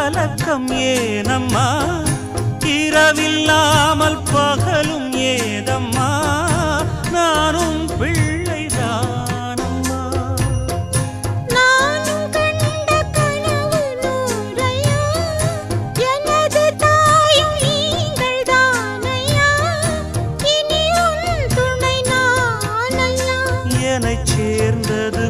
கலக்கம் ஏனம்மா இரவில்லாமல் பகலும் ஏதம்மா நானும் பிள்ளைதானம்மா நானும் கண்ட கனவு நூறையா எனது தாயும் நீங்கள் தானையா இனி உன் துணை நானல்லா என்னைச் சேர்ந்தது